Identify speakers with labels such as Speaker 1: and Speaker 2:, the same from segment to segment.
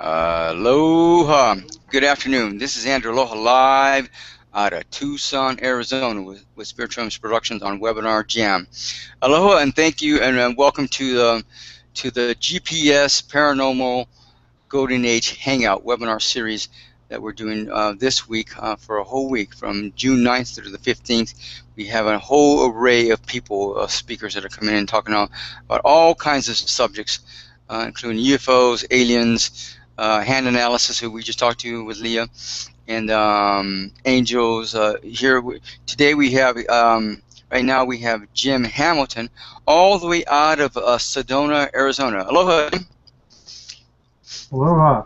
Speaker 1: Aloha. Good afternoon. This is Andrew Aloha live out of Tucson, Arizona with Spiritual Realms Productions on Webinar Jam. Aloha and thank you and welcome to the GPS Paranormal Golden Age Hangout webinar series that we're doing this week for a whole week from June 9th through the 15th. We have a whole array of people, speakers that are coming in talking about all kinds of subjects, including UFOs, aliens, hand analysis, who we just talked to with Leah, and angels. Today we have, right now we have Jim Hamilton, all the way out of Sedona, Arizona. Aloha.
Speaker 2: Aloha.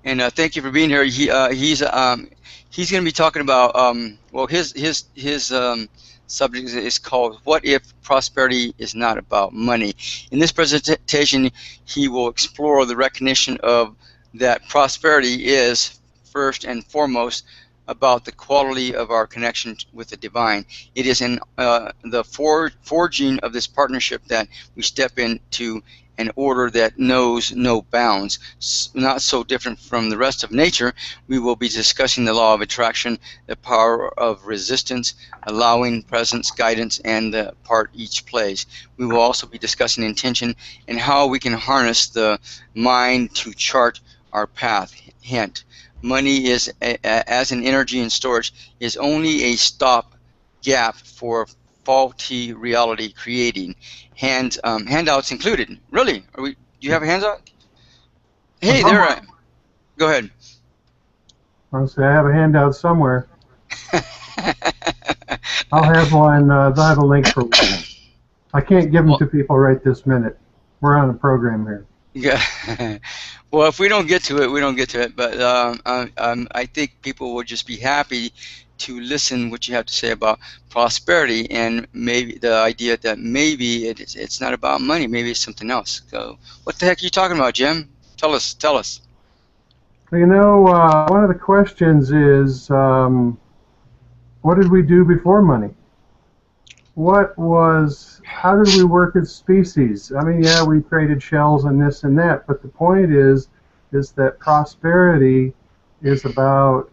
Speaker 1: And thank you for being here. He's going to be talking about, well, his subject is called "What If Prosperity Is Not About Money?" In this presentation, he will explore the recognition of that prosperity is first and foremost about the quality of our connection with the divine. It is in the forging of this partnership that we step into an order that knows no bounds. Not so different from the rest of nature, we will be discussing the law of attraction, the power of resistance, allowing presence, guidance, and the part each plays. We will also be discussing intention and how we can harness the mind to chart our path. Hint: money is, as an energy and storage, is only a stop gap for faulty reality creating. Handouts included. Really? Do you have a handout? Hey, there. Go ahead.
Speaker 2: I'll say I have a handout somewhere. I'll have one. They'll have a link for one. I can't give them to people right this minute. We're on a program here.
Speaker 1: Yeah. Well, if we don't get to it, we don't get to it. But I think people will just be happy to listen what you have to say about prosperity, and maybe the idea that maybe it's not about money, maybe it's something else. So what the heck are you talking about, Jim? Tell us.
Speaker 2: Well, you know, one of the questions is, what did we do before money? How did we work as species? I mean, yeah, we traded shells and this and that, but the point is that prosperity is about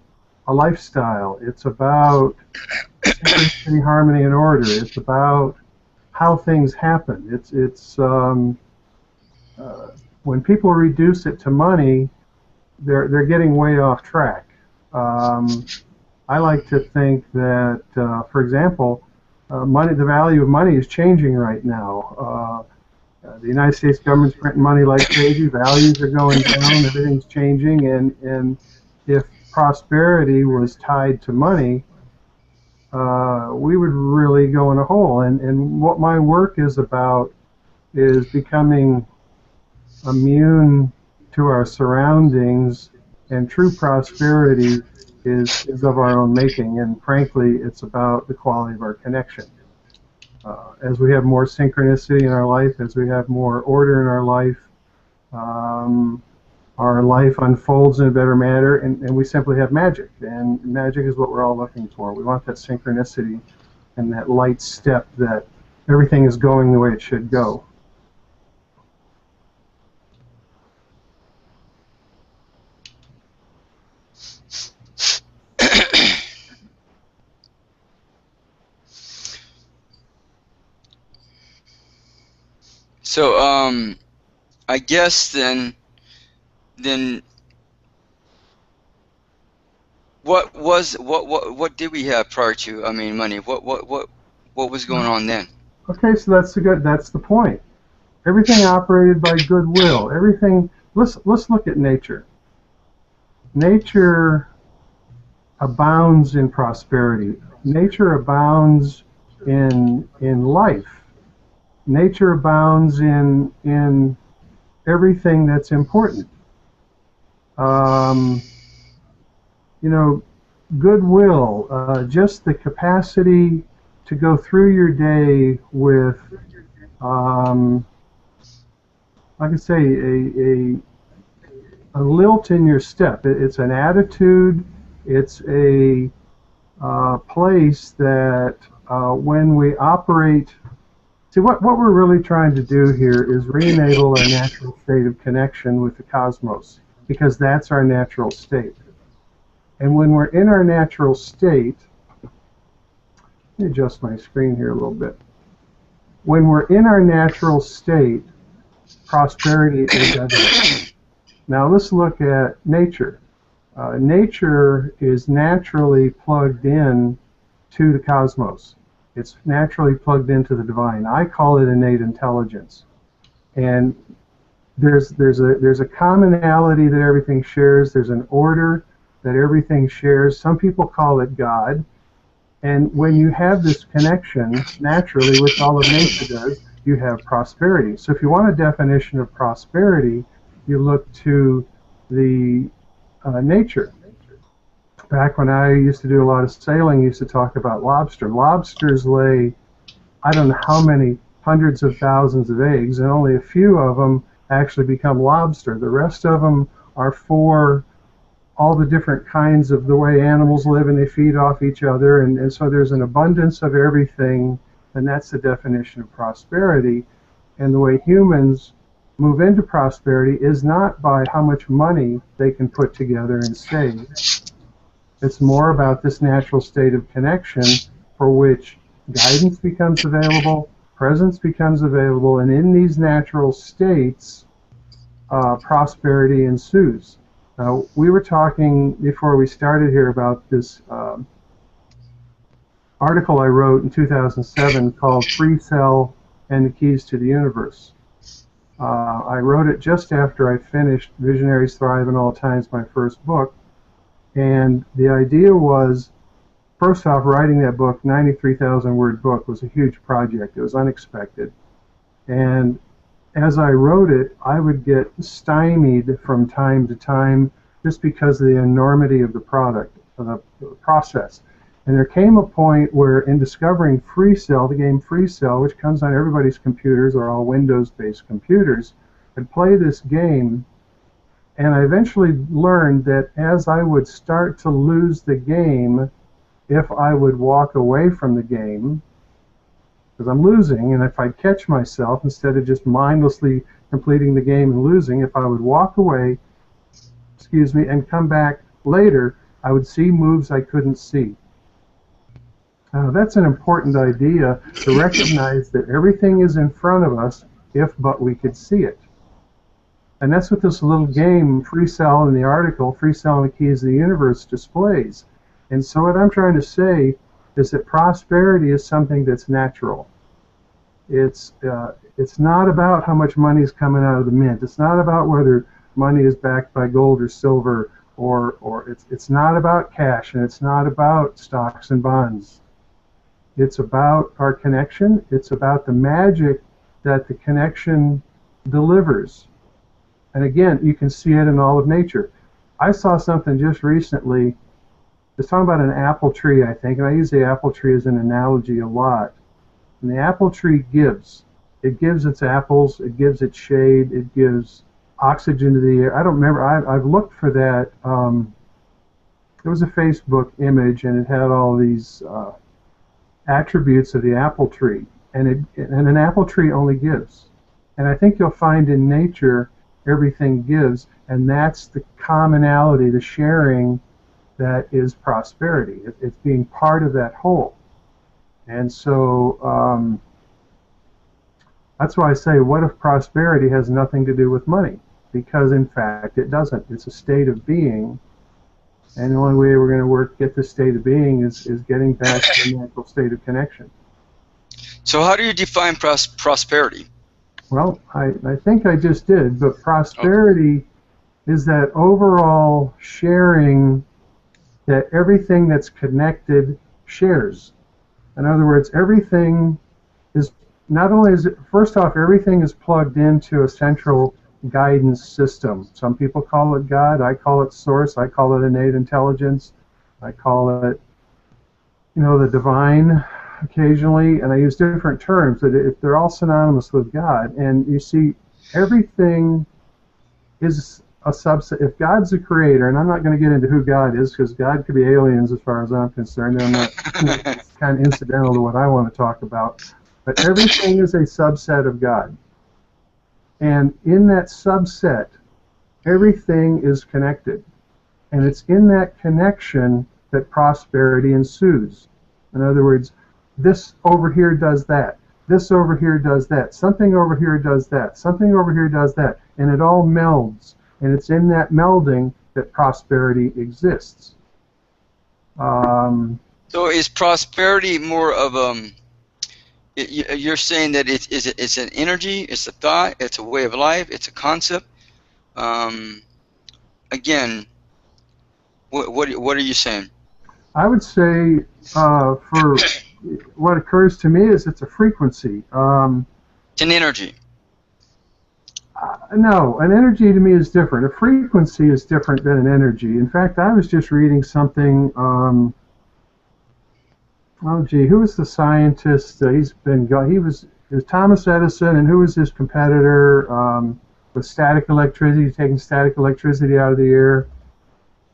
Speaker 2: a lifestyle. It's about synchronicity, harmony, and order. It's about how things happen. It's when people reduce it to money, they're getting way off track. I like to think that, for example, the value of money is changing right now. The United States government's printing money like crazy. Values are going down. Everything's changing, and if prosperity was tied to money, we would really go in a hole. And what my work is about is becoming immune to our surroundings, and true prosperity is of our own making, and frankly, it's about the quality of our connection. As we have more synchronicity in our life, as we have more order in our life unfolds in a better manner, and we simply have magic. And magic is what we're all looking for. We want that synchronicity and that light step that everything is going the way it should go.
Speaker 1: So, I guess then what did we have prior to, I mean, money? What was going on then?
Speaker 2: Okay, so that's the point. Everything operated by goodwill. Everything. Let's look at nature. Nature abounds in prosperity. Nature abounds in life. Nature abounds in everything that's important. You know, goodwill, just the capacity to go through your day with, like I say, a lilt in your step. It's an attitude. It's a place that when we operate, see what we're really trying to do here is re-enable our natural state of connection with the cosmos, because that's our natural state. And when we're in our natural state, let me adjust my screen here a little bit. When we're in our natural state, prosperity is evident. Now let's look at nature. Nature is naturally plugged in to the cosmos. It's naturally plugged into the divine. I call it innate intelligence. And there's a commonality that everything shares. There's an order that everything shares. Some people call it God. And when you have this connection, naturally, which all of nature does, you have prosperity. So if you want a definition of prosperity, you look to the nature. Back when I used to do a lot of sailing, I used to talk about lobster. Lobsters lay, I don't know how many hundreds of thousands of eggs, and only a few of them actually become lobster. The rest of them are for all the different kinds of the way animals live, and they feed off each other, and so there's an abundance of everything, and that's the definition of prosperity. And the way humans move into prosperity is not by how much money they can put together and save. It's more about this natural state of connection for which guidance becomes available, presence becomes available, and in these natural states, prosperity ensues. We were talking before we started here about this article I wrote in 2007 called Free Cell and the Keys to the Universe. I wrote it just after I finished Visionaries Thrive in All Times, my first book. And the idea was, first off, writing that book, 93,000 word book, was a huge project. It was unexpected. And as I wrote it, I would get stymied from time to time just because of the enormity of the product, of the process. And there came a point where, in discovering Free Cell, the game Free Cell, which comes on everybody's computers, or all Windows-based computers, I'd play this game. And I eventually learned that as I would start to lose the game, if I would walk away from the game, because I'm losing, and if I'd catch myself, instead of just mindlessly completing the game and losing, if I would walk away, and come back later, I would see moves I couldn't see. That's an important idea, to recognize that everything is in front of us if but we could see it. And that's what this little game, Free Cell, in the article, Free Cell and the Keys of the Universe, displays. And so what I'm trying to say is that prosperity is something that's natural. It's not about how much money is coming out of the mint. It's not about whether money is backed by gold or silver, or it's not about cash, and it's not about stocks and bonds. It's about our connection. It's about the magic that the connection delivers. And again, you can see it in all of nature. I saw something just recently. It's talking about an apple tree, I think, and I use the apple tree as an analogy a lot. And the apple tree gives. It gives its apples, it gives its shade, it gives oxygen to the air. I don't remember. I've looked for that. There was a Facebook image, and it had all these attributes of the apple tree. And an apple tree only gives. And I think you'll find in nature, everything gives, and that's the commonality, the sharing, that is prosperity. It's being part of that whole. And so that's why I say, what if prosperity has nothing to do with money? Because in fact it doesn't. It's a state of being, and the only way we're going to get this state of being is getting back to the natural state of connection.
Speaker 1: So how do you define prosperity?
Speaker 2: Well, I think I just did, but prosperity is that overall sharing that everything that's connected shares. In other words, everything is, not only is it, first off, everything is plugged into a central guidance system. Some people call it God, I call it source, I call it innate intelligence, I call it, the divine occasionally, and I use different terms, that they're all synonymous with God. And you see, everything is a subset. If God's the creator, and I'm not going to get into who God is because God could be aliens as far as I'm concerned. I'm not. It's kind of incidental to what I want to talk about. But everything is a subset of God, and in that subset, everything is connected, and it's in that connection that prosperity ensues. In other words, this over here does that. This over here does that. Something over here does that. Something over here does that. And it all melds. And it's in that melding that prosperity exists.
Speaker 1: So is prosperity more of you're saying that it's an energy, it's a thought, it's a way of life, it's a concept. Again, what are you saying?
Speaker 2: I would say for what occurs to me is it's a frequency.
Speaker 1: It's an energy.
Speaker 2: No, an energy to me is different. A frequency is different than an energy. In fact, I was just reading something. Oh, gee, who was the scientist? He was Thomas Edison, and who was his competitor with static electricity, taking static electricity out of the air?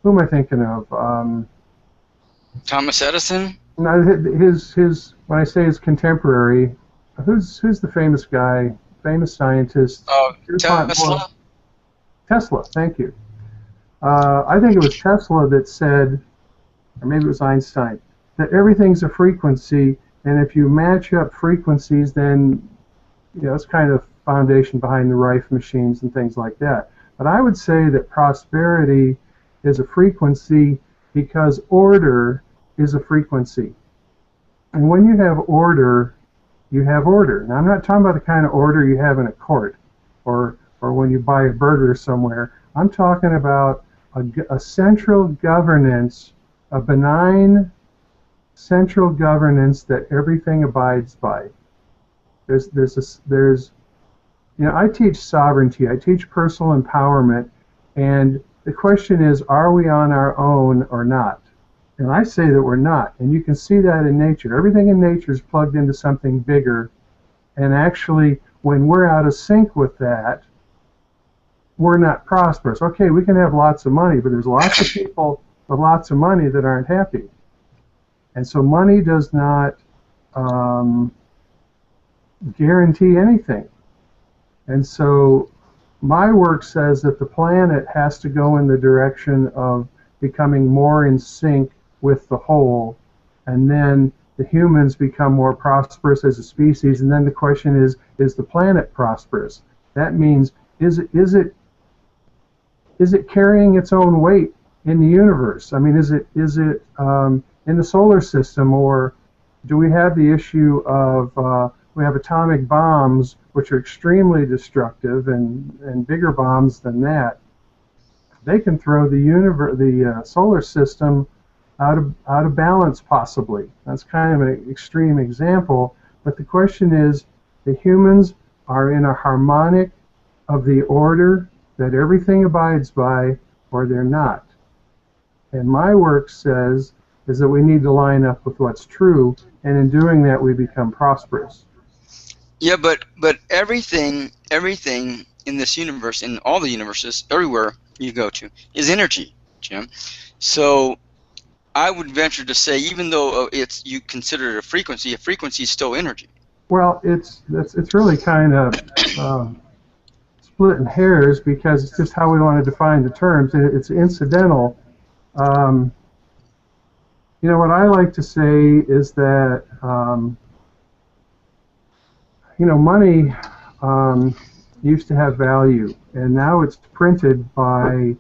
Speaker 2: Who am I thinking of?
Speaker 1: Thomas Edison?
Speaker 2: No, his when I say his contemporary, who's the famous guy, famous scientist?
Speaker 1: Tesla?
Speaker 2: Tesla, thank you. I think it was Tesla that said, or maybe it was Einstein, that everything's a frequency, and if you match up frequencies, then it's kind of foundation behind the Rife machines and things like that. But I would say that prosperity is a frequency because order is a frequency. And when you have order, you have order. Now, I'm not talking about the kind of order you have in a court or when you buy a burger somewhere. I'm talking about a central governance, a benign central governance that everything abides by. I teach sovereignty, I teach personal empowerment, and the question is, are we on our own or not? And I say that we're not, and you can see that in nature. Everything in nature is plugged into something bigger, and actually, when we're out of sync with that, we're not prosperous. Okay, we can have lots of money, but there's lots of people with lots of money that aren't happy. And so money does not guarantee anything. And so my work says that the planet has to go in the direction of becoming more in sync with the whole, and then the humans become more prosperous as a species, and then the question is the planet prosperous? That means, is it carrying its own weight in the universe? I mean, is it in the solar system, or do we have the issue of we have atomic bombs, which are extremely destructive, and bigger bombs than that? They can throw the solar system out of balance, possibly. That's kind of an extreme example, but the question is, the humans are in a harmonic of the order that everything abides by, or they're not. And my work says is that we need to line up with what's true, and in doing that we become prosperous.
Speaker 1: Yeah, but everything in this universe, in all the universes, everywhere you go to, is energy, Jim. So I would venture to say, even though you consider it a frequency is still energy.
Speaker 2: Well, it's really kind of splitting hairs, because it's just how we want to define the terms. It's incidental. What I like to say is that money used to have value, and now it's printed by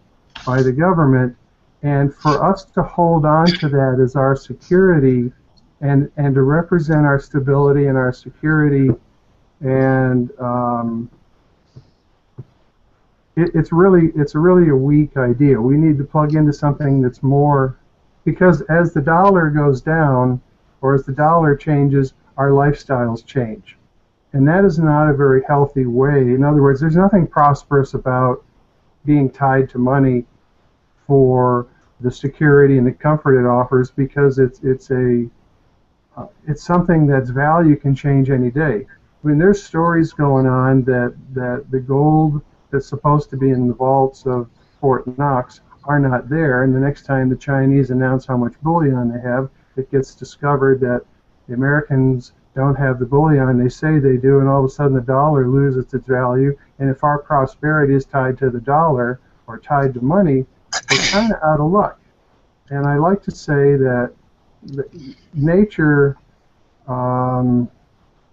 Speaker 2: the government. And for us to hold on to that as our security, and to represent our stability and our security, and it's really a weak idea. We need to plug into something that's more, because as the dollar goes down, or as the dollar changes, our lifestyles change. And that is not a very healthy way. In other words, there's nothing prosperous about being tied to money for the security and the comfort it offers, because it's something that's value can change any day. I mean, there's stories going on that the gold that's supposed to be in the vaults of Fort Knox are not there, and the next time the Chinese announce how much bullion they have, it gets discovered that the Americans don't have the bullion they say they do, and all of a sudden the dollar loses its value. And if our prosperity is tied to the dollar or tied to money, we're kind of out of luck. And I like to say that nature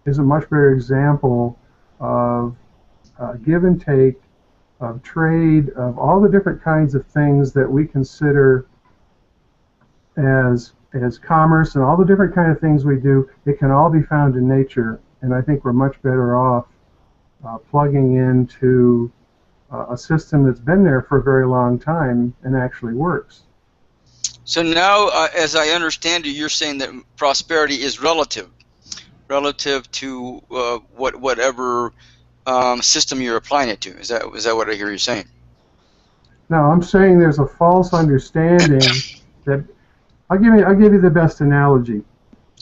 Speaker 2: is a much better example of give and take, of trade, of all the different kinds of things that we consider as commerce, and all the different kind of things we do. It can all be found in nature, and I think we're much better off plugging into a system that's been there for a very long time and actually works.
Speaker 1: So now, as I understand it, you're saying that prosperity is relative to whatever system you're applying it to. Is that what I hear you saying?
Speaker 2: No, I'm saying there's a false understanding that I'll give you the best analogy.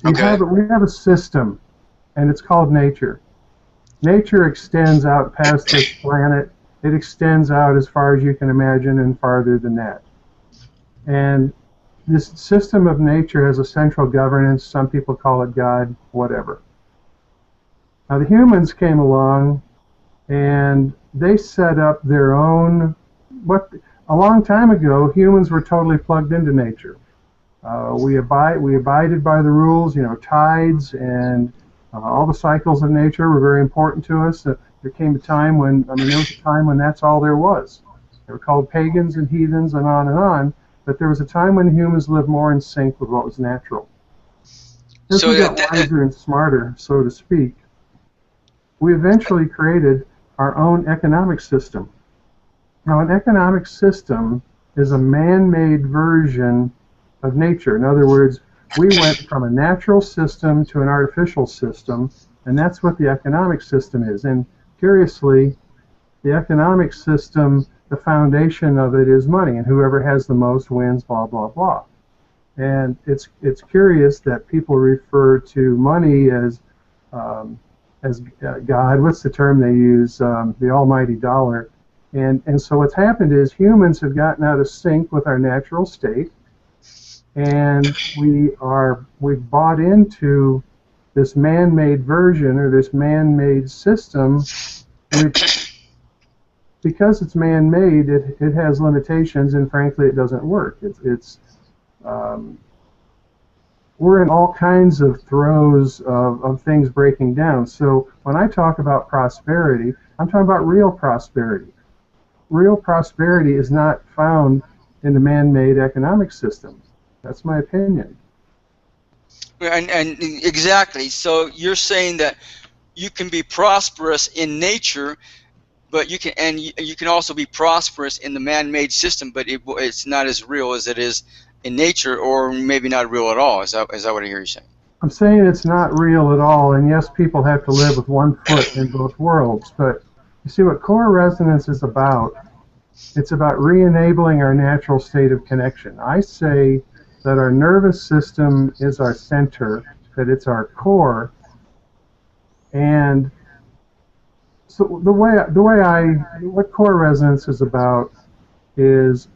Speaker 2: We have a system, and it's called nature. Nature extends out past this planet. It extends out as far as you can imagine and farther than that. And this system of nature has a central governance. Some people call it God, whatever. Now the humans came along and they set up their own, a long time ago, humans were totally plugged into nature. We abided by the rules, tides and all the cycles of nature were very important to us. There came a time when, there was a time when that's all there was. They were called pagans and heathens and on, but there was a time when humans lived more in sync with what was natural. As we got wiser and smarter, so to speak, we eventually created our own economic system. Now, an economic system is a man-made version of nature. In other words, we went from a natural system to an artificial system, and that's what the economic system is. And curiously, the economic system, the foundation of it is money, and whoever has the most wins, blah, blah, blah. And it's curious that people refer to money as God. What's the term they use? The almighty dollar. And so what's happened is humans have gotten out of sync with our natural state, and we've bought into this man-made version or this man-made system. Because it's man-made, it has limitations, and frankly, it doesn't work. We're in all kinds of throes of things breaking down. So when I talk about prosperity, I'm talking about real prosperity. Real prosperity is not found in the man-made economic system. That's my opinion.
Speaker 1: And exactly. So you're saying that you can be prosperous in nature, but you can also be prosperous in the man-made system, but it's not as real as it is in nature, or maybe not real at all. Is that what I hear you saying?
Speaker 2: I'm saying it's not real at all, and yes, people have to live with one foot in both worlds, but you see what core resonance is about? It's about re-enabling our natural state of connection. I say that our nervous system is our center, that it's our core, and so what core resonance is about is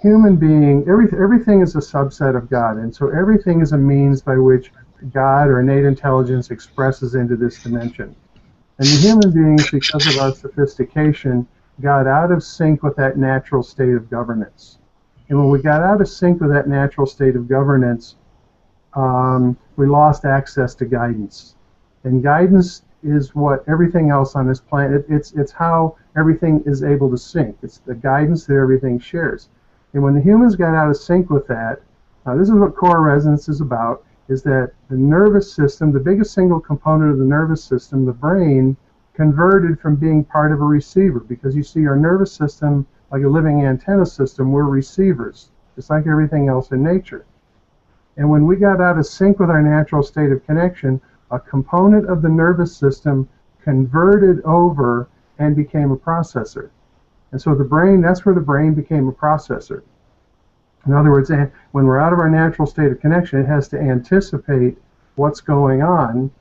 Speaker 2: everything is a subset of God, and so everything is a means by which God or innate intelligence expresses into this dimension. And the human beings, because of our sophistication, got out of sync with that natural state of governance. And when we got out of sync with that natural state of governance, we lost access to guidance. And guidance is what everything else on this planet, it's how everything is able to sync. It's the guidance that everything shares. And when the humans got out of sync with that, this is what core resonance is about, is that the nervous system, the biggest single component of the nervous system, the brain, converted from being part of a receiver. Because you see, our nervous system, like a living antenna system, we're receivers, just like everything else in nature. And when we got out of sync with our natural state of connection, a component of the nervous system converted over and became a processor. And so the brain, that's where the brain became a processor. In other words, when we're out of our natural state of connection, it has to anticipate what's going on,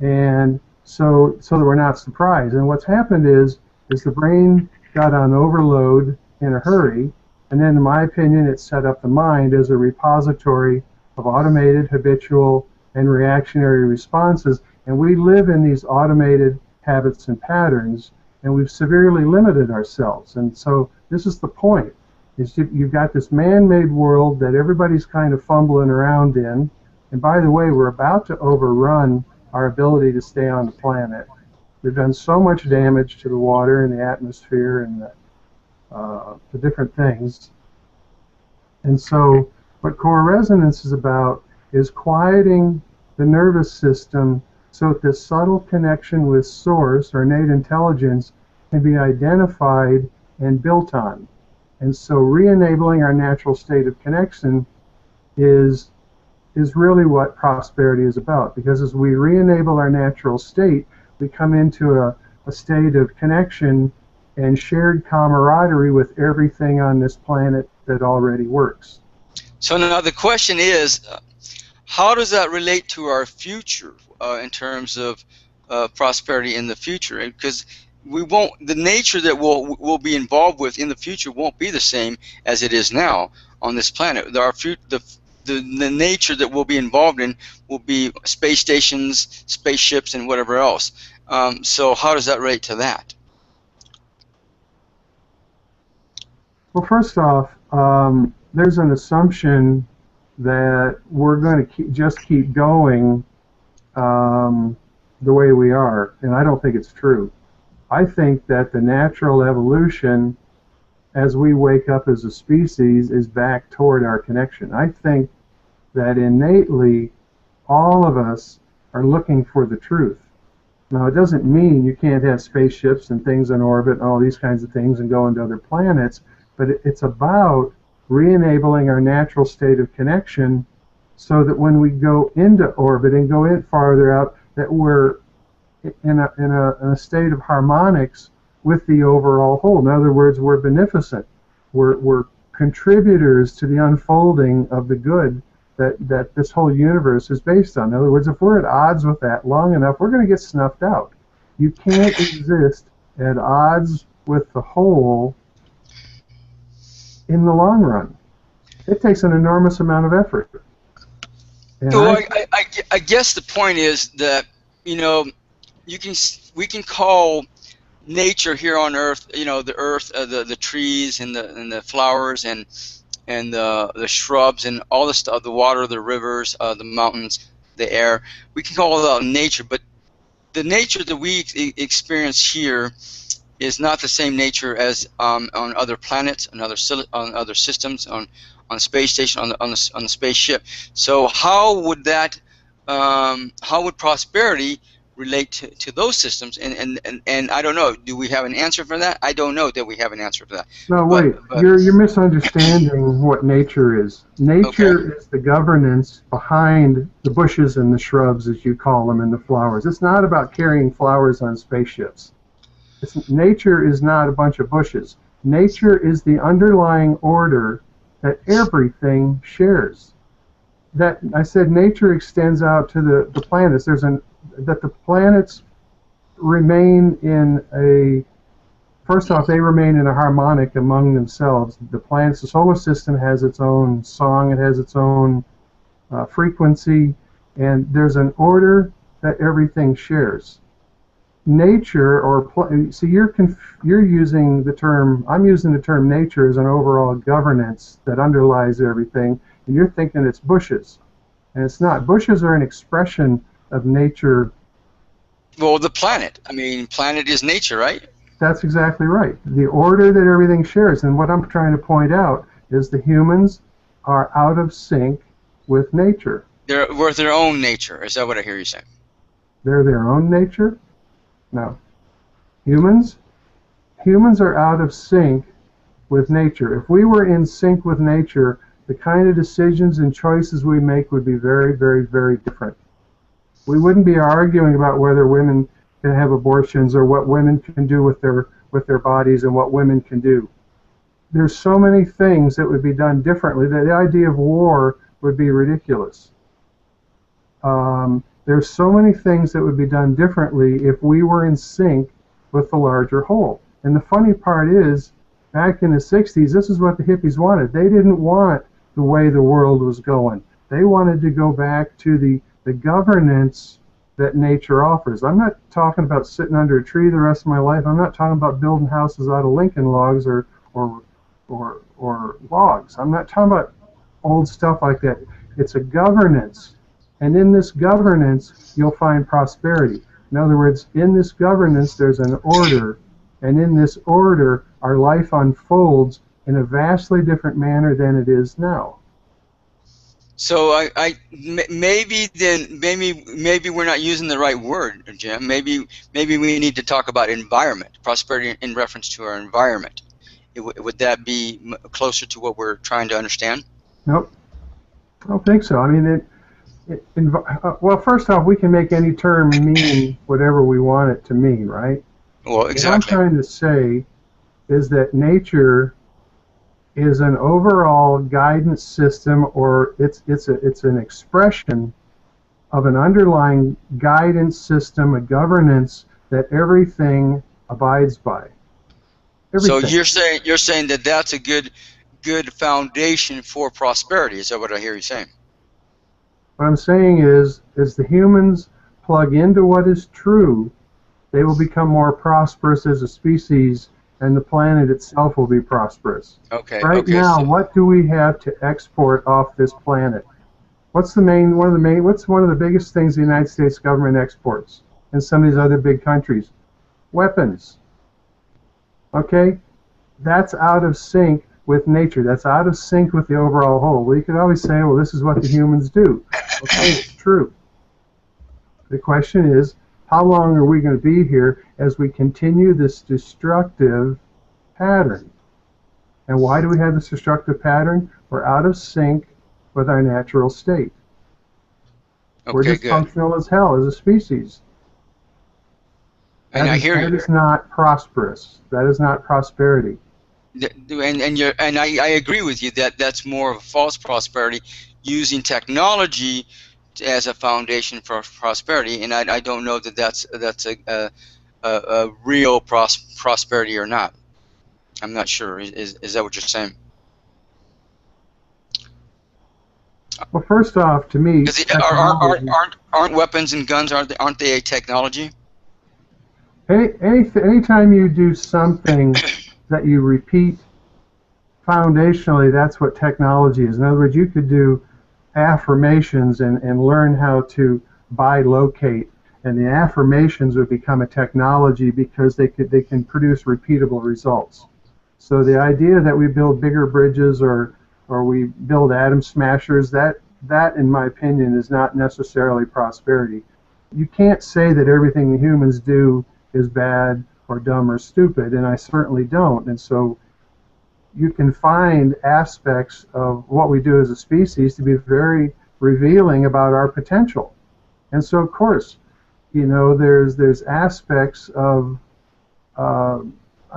Speaker 2: and so that we're not surprised. And what's happened is the brain got on overload in a hurry, and then in my opinion it set up the mind as a repository of automated, habitual, and reactionary responses, and we live in these automated habits and patterns, and we've severely limited ourselves. And so this is the point, is you've got this man-made world that everybody's kind of fumbling around in, and by the way, we're about to overrun our ability to stay on the planet. We've done so much damage to the water and the atmosphere and the different things. And so what core resonance is about is quieting the nervous system so that this subtle connection with source or innate intelligence can be identified and built on. And so re-enabling our natural state of connection is really what prosperity is about, because as we re-enable our natural state, we come into a state of connection and shared camaraderie with everything on this planet that already works.
Speaker 1: So now the question is, how does that relate to our future in terms of prosperity in the future? Because the nature that we'll be involved with in the future won't be the same as it is now on this planet. The nature that we'll be involved in will be space stations, spaceships, and whatever else. So how does that relate to that?
Speaker 2: Well, first off, there's an assumption that we're going to just keep going the way we are, and I don't think it's true. I think that the natural evolution, as we wake up as a species, is back toward our connection. I think that innately all of us are looking for the truth. Now, it doesn't mean you can't have spaceships and things in orbit and all these kinds of things and go into other planets, but it's about re-enabling our natural state of connection so that when we go into orbit and go in farther out, that we're in a state of harmonics with the overall whole. In other words, we're beneficent. We're contributors to the unfolding of the good that this whole universe is based on. In other words, if we're at odds with that long enough, we're going to get snuffed out. You can't exist at odds with the whole in the long run. It takes an enormous amount of effort. And
Speaker 1: well, I guess the point is that, you know, we can call nature here on Earth, you know, the earth, the trees and the flowers and the shrubs and all the stuff, the water, the rivers, the mountains, the air. We can call it nature, but the nature that we experience here is not the same nature as on other planets, on other systems, on space station, on the spaceship. So how would prosperity relate to those systems? And I don't know. Do we have an answer for that? I don't know that we have an answer for that.
Speaker 2: No, wait. You're misunderstanding what nature is. Nature is the governance behind the bushes and the shrubs, as you call them, and the flowers. It's not about carrying flowers on spaceships. Nature is not a bunch of bushes. Nature is the underlying order that everything shares. That I said nature extends out to the planets. That the planets remain first off, they remain in a harmonic among themselves. The planets, the solar system has its own song, it has its own frequency, and there's an order that everything shares. Nature, see, you're using the term, I'm using the term nature as an overall governance that underlies everything, and you're thinking it's bushes, and it's not. Bushes are an expression of nature.
Speaker 1: Well, the planet. I mean, planet is nature, right?
Speaker 2: That's exactly right. The order that everything shares, and what I'm trying to point out is the humans are out of sync with nature.
Speaker 1: They're with their own nature. Is that what I hear you saying?
Speaker 2: They're their own nature? No. Humans are out of sync with nature. If we were in sync with nature, the kind of decisions and choices we make would be very, very, very different. We wouldn't be arguing about whether women can have abortions or what women can do with their bodies and what women can do. There's so many things that would be done differently that the idea of war would be ridiculous. There's so many things that would be done differently if we were in sync with the larger whole. And the funny part is, back in the 60s, this is what the hippies wanted. They didn't want the way the world was going. They wanted to go back to the governance that nature offers. I'm not talking about sitting under a tree the rest of my life. I'm not talking about building houses out of Lincoln logs or logs. I'm not talking about old stuff like that. It's a governance. And in this governance, you'll find prosperity. In other words, in this governance, there's an order. And in this order, our life unfolds in a vastly different manner than it is now.
Speaker 1: So maybe we're not using the right word, Jim. Maybe we need to talk about environment, prosperity in reference to our environment. Would that be closer to what we're trying to understand?
Speaker 2: Nope, I don't think so. I mean, well, first off, we can make any term mean whatever we want it to mean, right?
Speaker 1: Well, exactly.
Speaker 2: What I'm trying to say is that nature is an overall guidance system, or it's an expression of an underlying guidance system, a governance that everything abides by. Everything.
Speaker 1: So you're saying that that's a good foundation for prosperity. Is that what I hear you saying?
Speaker 2: What I'm saying is, as the humans plug into what is true, they will become more prosperous as a species, and the planet itself will be prosperous.
Speaker 1: Okay.
Speaker 2: Right now, what do we have to export off this planet? What's one of the biggest things the United States government exports and some of these other big countries? Weapons. Okay? That's out of sync with nature. That's out of sync with the overall whole. Well, you could always say, well, this is what the humans do. Okay, it's true. The question is, how long are we going to be here as we continue this destructive pattern? And why do we have this destructive pattern? We're out of sync with our natural state. We're dysfunctional as hell as a species.
Speaker 1: And I hear you.
Speaker 2: That is not prosperous. That is not prosperity.
Speaker 1: And I agree with you that that's more of a false prosperity, using technology as a foundation for prosperity, and I don't know that that's a real prosperity or not. I'm not sure. Is that what you're saying?
Speaker 2: Well, first off, to me,
Speaker 1: aren't weapons and guns, aren't they a technology?
Speaker 2: Anytime you do something that you repeat foundationally, that's what technology is. In other words, you could do affirmations and learn how to bilocate, and the affirmations would become a technology because they can produce repeatable results. So the idea that we build bigger bridges or we build atom smashers, that in my opinion is not necessarily prosperity. You can't say that everything the humans do is bad or dumb or stupid, and I certainly don't. And so you can find aspects of what we do as a species to be very revealing about our potential. And so, of course, you know, there's aspects of, I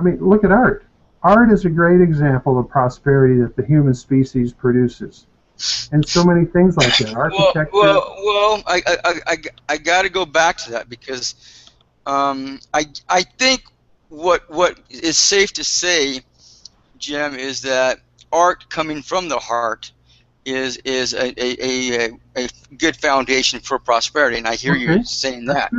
Speaker 2: mean, look at art. Art is a great example of prosperity that the human species produces. And so many things like that. Architecture.
Speaker 1: Well, I got to go back to that because I think what is safe to say, Jim, is that art coming from the heart is a good foundation for prosperity, and I hear you saying that.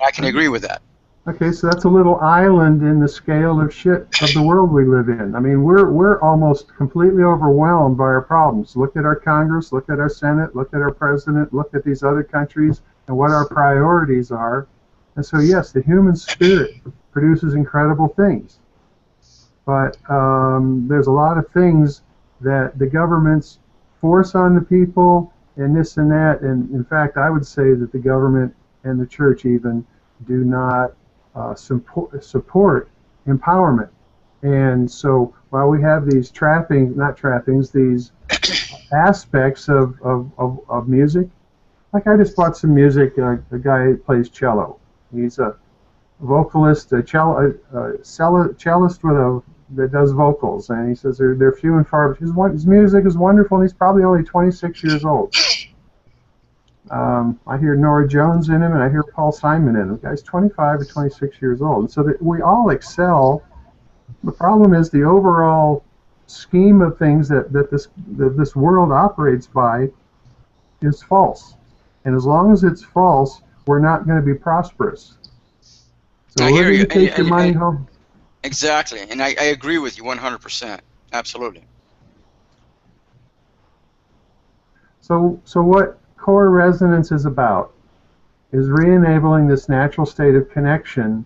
Speaker 1: I can agree with that.
Speaker 2: Okay, so that's a little island in the scale of shit of the world we live in. I mean, we're almost completely overwhelmed by our problems. Look at our Congress, look at our Senate, look at our president, look at these other countries and what our priorities are. And so, yes, the human spirit produces incredible things. But there's a lot of things that the governments force on the people and this and that. And in fact, I would say that the government and the church even do not support empowerment. And so while we have these these aspects of music, like I just bought some music, a guy who plays cello. He's a vocalist, a cellist that does vocals, and he says they're few and far. His music is wonderful, and he's probably only 26 years old. I hear Nora Jones in him, and I hear Paul Simon in him. The guy's 25 or 26 years old. And so that we all excel The problem is the overall scheme of things that this world operates by is false. And as long as it's false, we're not going to be prosperous. So
Speaker 1: I
Speaker 2: where
Speaker 1: hear
Speaker 2: do
Speaker 1: you,
Speaker 2: you take your money home?
Speaker 1: exactly, and I agree with you 100%. Absolutely.
Speaker 2: So what core resonance is about is re-enabling this natural state of connection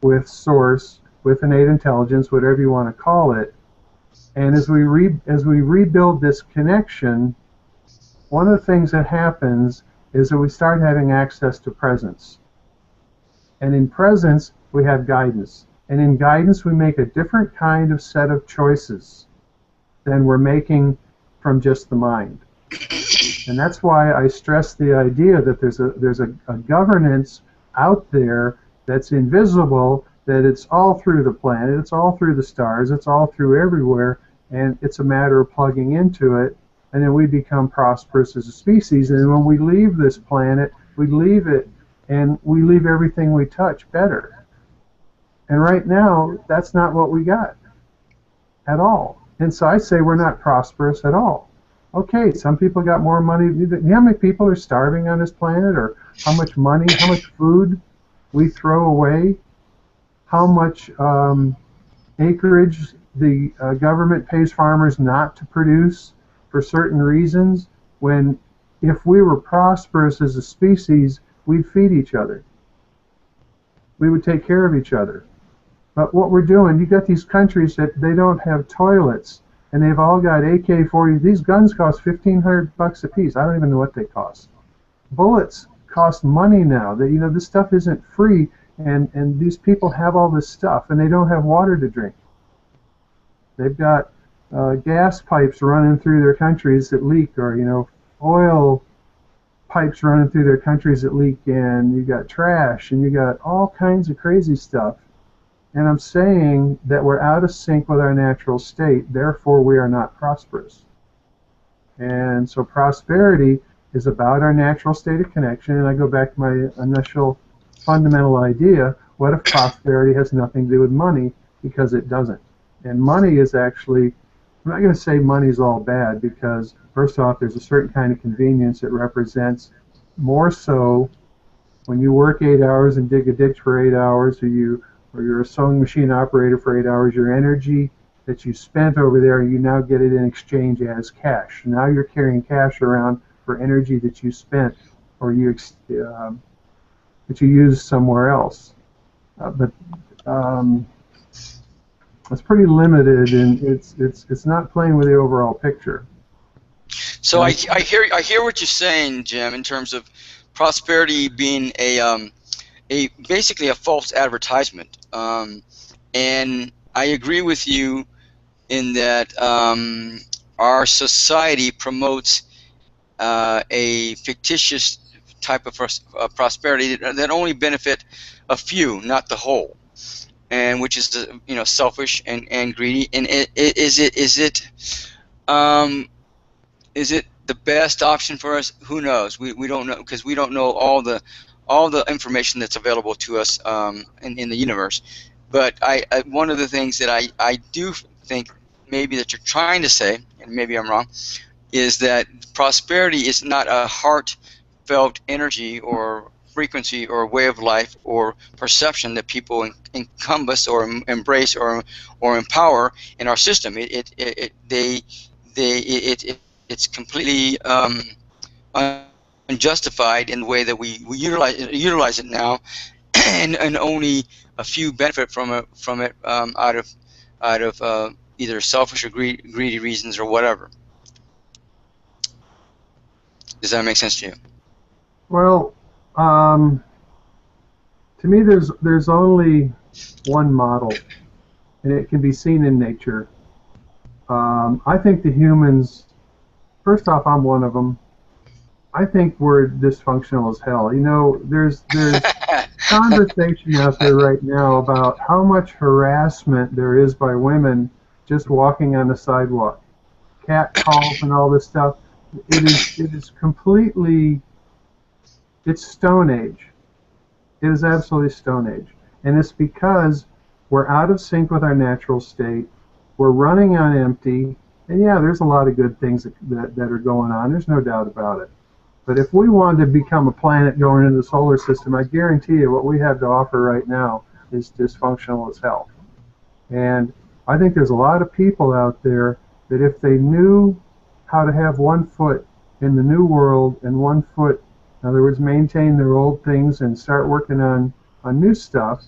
Speaker 2: with source, with innate intelligence, whatever you want to call it. And as we rebuild this connection, one of the things that happens is that we start having access to presence. And in presence, we have guidance. And in guidance, we make a different kind of set of choices than we're making from just the mind. And that's why I stress the idea that there's a governance out there that's invisible, that it's all through the planet, it's all through the stars, it's all through everywhere, and it's a matter of plugging into it, and then we become prosperous as a species. And when we leave this planet, we leave it, and we leave everything we touch better. And right now, that's not what we got at all. And so I say we're not prosperous at all. Okay, some people got more money. You know how many people are starving on this planet, or how much money, how much food we throw away, how much acreage the government pays farmers not to produce for certain reasons, when if we were prosperous as a species, we'd feed each other. We would take care of each other. But what we're doing, you got these countries that they don't have toilets, and they've all got AK-40. These guns cost $1,500 a piece. I don't even know what they cost. Bullets cost money now. That, you know, this stuff isn't free, and these people have all this stuff, and they don't have water to drink. They've got gas pipes running through their countries that leak, or, you know, oil pipes running through their countries that leak, and you got trash, and you got all kinds of crazy stuff. And I'm saying that we're out of sync with our natural state, therefore we are not prosperous. And so prosperity is about our natural state of connection, and I go back to my initial fundamental idea: what if prosperity has nothing to do with money? Because it doesn't. And money is actually, I'm not going to say money's all bad, because first off, there's a certain kind of convenience it represents. More so when you work 8 hours and dig a ditch for 8 hours, or you're a sewing machine operator for 8 hours, your energy that you spent over there, you now get it in exchange as cash. Now you're carrying cash around for energy that you spent, or that you used somewhere else. But it's pretty limited, and it's not playing with the overall picture.
Speaker 1: So I hear what you're saying, Jim, in terms of prosperity being a basically a false advertisement, and I agree with you in that our society promotes a fictitious type of prosperity that only benefit a few, not the whole, and which is, you know, selfish and greedy. And is it the best option for us? Who knows? We don't know, because we don't know all the information that's available to us in the universe. But one of the things that I do think maybe that you're trying to say, and maybe I'm wrong, is that prosperity is not a heartfelt energy or frequency or way of life or perception that people encompass or embrace or empower in our system. It's completely unjustified in the way that we utilize it now, and only a few benefit from it out of either selfish or greedy reasons or whatever. Does that make sense to you?
Speaker 2: Well, to me, there's only one model, and it can be seen in nature. I think the humans, first off, I'm one of them. I think we're dysfunctional as hell. You know, there's conversation out there right now about how much harassment there is by women just walking on the sidewalk, cat calls and all this stuff. It is completely, it's Stone Age. It is absolutely Stone Age, and it's because We're out of sync with our natural state. We're running on empty. And yeah, there's a lot of good things that are going on. There's no doubt about it. But if we wanted to become a planet going into the solar system, I guarantee you what we have to offer right now is dysfunctional as hell. And I think there's a lot of people out there that if they knew how to have one foot in the new world and one foot, in other words, maintain their old things and start working on new stuff,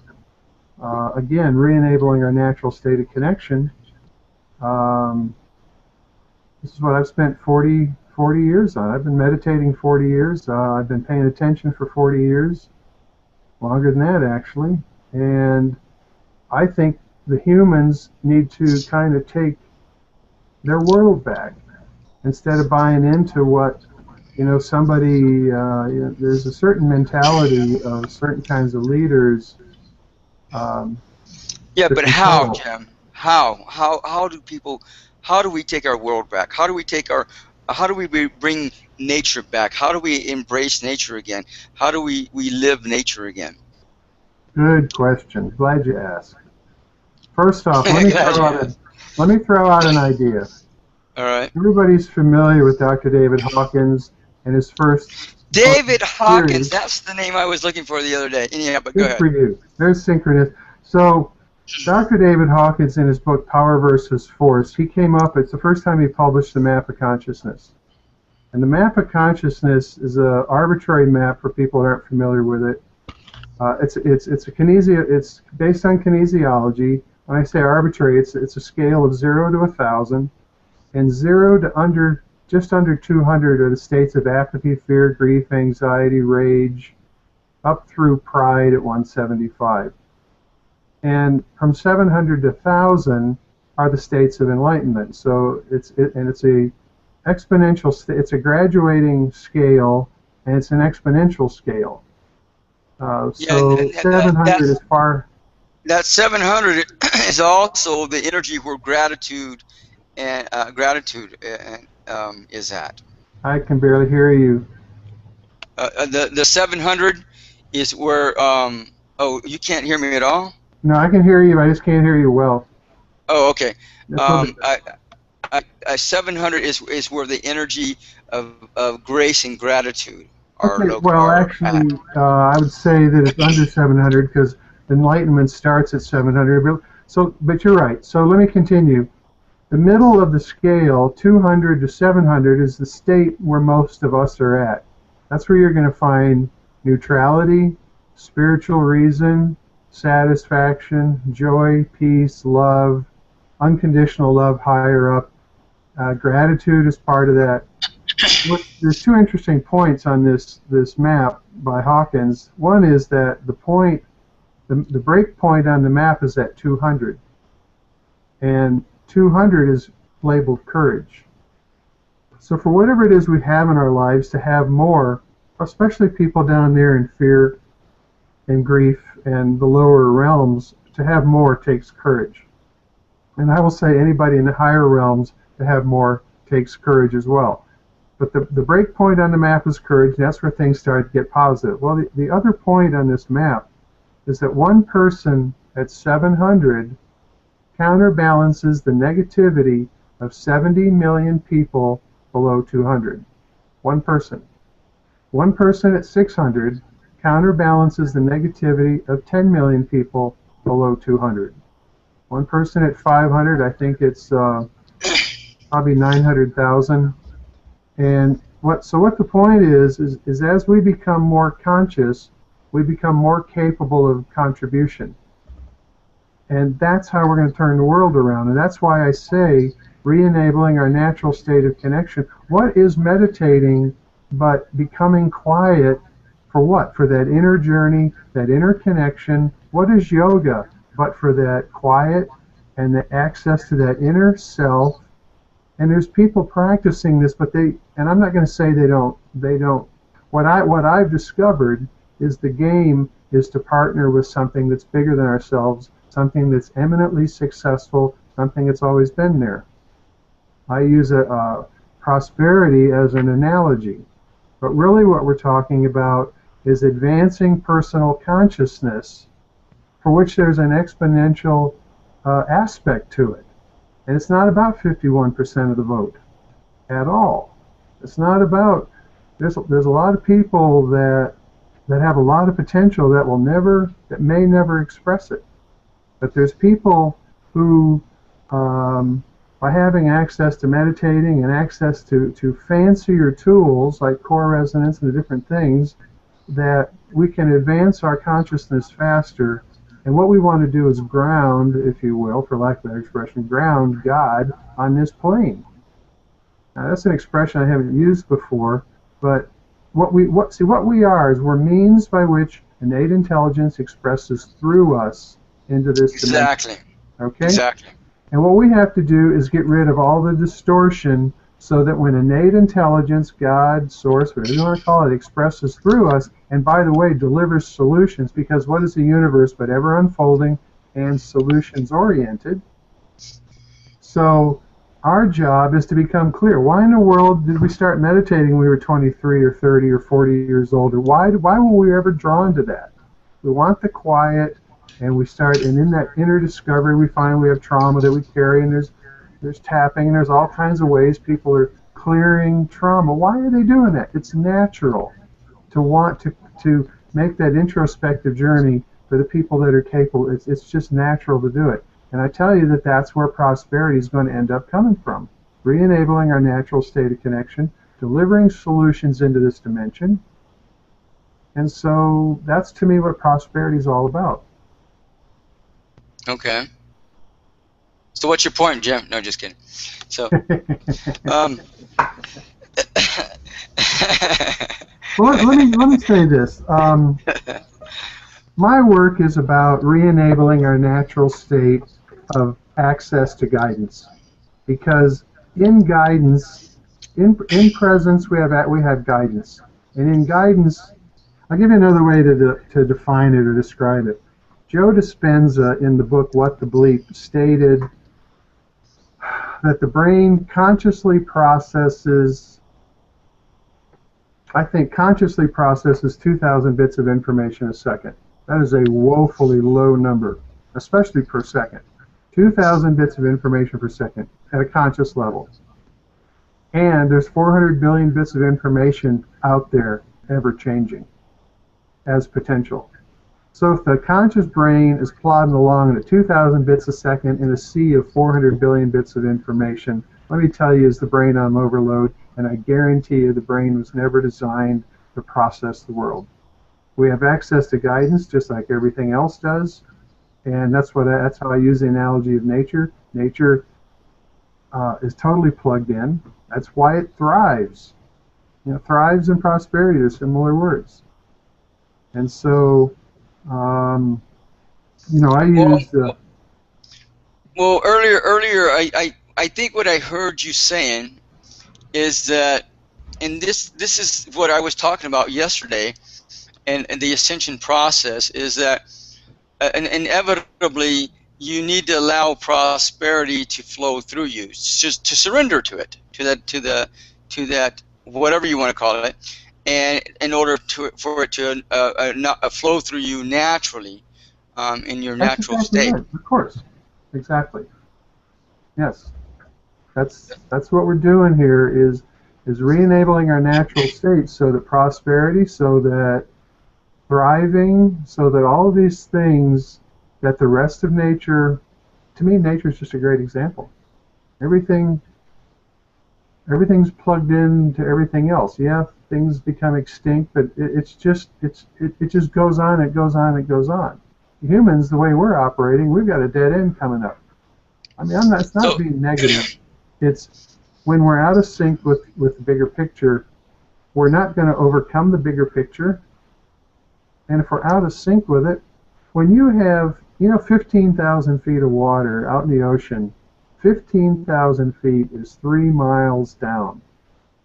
Speaker 2: again, re-enabling our natural state of connection, this is what I've spent 40 years on. I've been meditating 40 years. I've been paying attention for 40 years, longer than that actually. And I think the humans need to kind of take their world back instead of buying into what, somebody, there's a certain mentality of certain kinds of leaders.
Speaker 1: Yeah, but how, Jim? How do people? How do we take our world back? How do we bring nature back? How do we embrace nature again? How do we live nature again?
Speaker 2: Good question. Glad you asked. First off, let me throw out an idea.
Speaker 1: All right.
Speaker 2: Everybody's familiar with Dr. David Hawkins and his first
Speaker 1: David Hawkins. That's the name I was looking for the other day. Yeah, but go ahead.
Speaker 2: Good for you. There's synchronous. So, Dr. David Hawkins, in his book Power versus Force, he came up. It's the first time he published the map of consciousness. And the map of consciousness is an arbitrary map for people who aren't familiar with it. It's based on kinesiology. When I say arbitrary, it's a scale of 0 to 1,000, and 0 to just under 200 are the states of apathy, fear, grief, anxiety, rage, up through pride at 175. And from 700 to 1,000 are the states of enlightenment. So it's a exponential. It's a graduating scale, and it's an exponential scale. So 700 is far.
Speaker 1: That 700 is also the energy where gratitude is at.
Speaker 2: I can barely hear you.
Speaker 1: The 700 is where. Oh, you can't hear me at all?
Speaker 2: No, I can hear you. I just can't hear you well.
Speaker 1: Oh, okay. 700 is where the energy of grace and gratitude are
Speaker 2: okay,
Speaker 1: located.
Speaker 2: well, actually, I would say that it's under 700 because enlightenment starts at 700. But you're right. So let me continue. The middle of the scale, 200 to 700, is the state where most of us are at. That's where you're going to find neutrality, spiritual reason, satisfaction, joy, peace, love, unconditional love higher up. Gratitude is part of that. There's two interesting points on this map by Hawkins. One is that the break point on the map is at 200. And 200 is labeled courage. So for whatever it is we have in our lives, to have more, especially people down there in fear and grief and the lower realms, to have more takes courage. And I will say anybody in the higher realms, to have more takes courage as well. But the break point on the map is courage, and that's where things start to get positive. Well, the other point on this map is that one person at 700 counterbalances the negativity of 70 million people below 200. One person. One person at 600 counterbalances the negativity of 10 million people below 200. One person at 500, I think it's probably 900,000. And what the point is as we become more conscious, we become more capable of contribution. And that's how we're going to turn the world around. And that's why I say re-enabling our natural state of connection. What is meditating but becoming quiet for what? For that inner journey, that inner connection. What is yoga but for that quiet and the access to that inner self? And there's people practicing this, but and I'm not going to say they don't. What I've discovered is the game is to partner with something that's bigger than ourselves, something that's eminently successful, something that's always been there. I use prosperity as an analogy, but really what we're talking about is advancing personal consciousness for which there's an exponential aspect to it. And it's not about 51% of the vote at all. It's not about, there's a lot of people that have a lot of potential that may never express it. But there's people who, by having access to meditating and access to fancier tools like core resonance and the different things, that we can advance our consciousness faster. And what we want to do is ground, if you will, for lack of a better expression, ground God on this plane. Now that's an expression I haven't used before, but what we are is we're means by which innate intelligence expresses through us into this
Speaker 1: Exactly.
Speaker 2: dimension. Okay?
Speaker 1: Exactly.
Speaker 2: And what we have to do is get rid of all the distortion so that when innate intelligence, God, source, whatever you want to call it, expresses through us, and by the way, delivers solutions, because what is the universe but ever unfolding and solutions oriented? So our job is to become clear. Why in the world did we start meditating when we were 23 or 30 or 40 years old? Or why were we ever drawn to that? We want the quiet, and we start, and in that inner discovery we find we have trauma that we carry, and there's tapping, and there's all kinds of ways people are clearing trauma. Why are they doing that? It's natural to want to make that introspective journey for the people that are capable. It's just natural to do it. And I tell you that that's where prosperity is going to end up coming from. Re-enabling our natural state of connection, delivering solutions into this dimension. And so that's, to me, what prosperity is all about.
Speaker 1: Okay. So what's your point, Jim? No, just kidding. So,
Speaker 2: well, let me say this. My work is about re-enabling our natural state of access to guidance, because in guidance, in presence, we have guidance, and in guidance, I'll give you another way to define it or describe it. Joe Dispenza, in the book What the Bleep, stated that the brain consciously processes 2,000 bits of information a second. That is a woefully low number, especially per second. 2,000 bits of information per second at a conscious level. And there's 400 billion bits of information out there, ever changing, as potential. So if the conscious brain is plodding along at 2,000 bits a second in a sea of 400 billion bits of information, let me tell you, is the brain on overload, and I guarantee you the brain was never designed to process the world. We have access to guidance just like everything else does, and that's how I use the analogy of nature. Nature is totally plugged in. That's why it thrives. You know, thrives and prosperity are similar words. And so, you know, I used.
Speaker 1: Well, earlier, I think what I heard you saying is that, and this is what I was talking about yesterday, and the ascension process is that, inevitably, you need to allow prosperity to flow through you, just to surrender to it, to that whatever you want to call it, and in order for it to flow through you naturally, in your natural state.
Speaker 2: Right. Of course, exactly. Yes, that's what we're doing here is re-enabling our natural state, so that prosperity, so that thriving, so that all of these things that the rest of nature, to me, nature is just a great example. Everything's plugged into everything else. Yeah, things become extinct, but it just goes on. It goes on. It goes on. Humans, the way we're operating, we've got a dead end coming up. I mean, it's not being negative. It's when we're out of sync with the bigger picture, we're not going to overcome the bigger picture. And if we're out of sync with it, when you have, 15,000 feet of water out in the ocean, 15,000 feet is 3 miles down.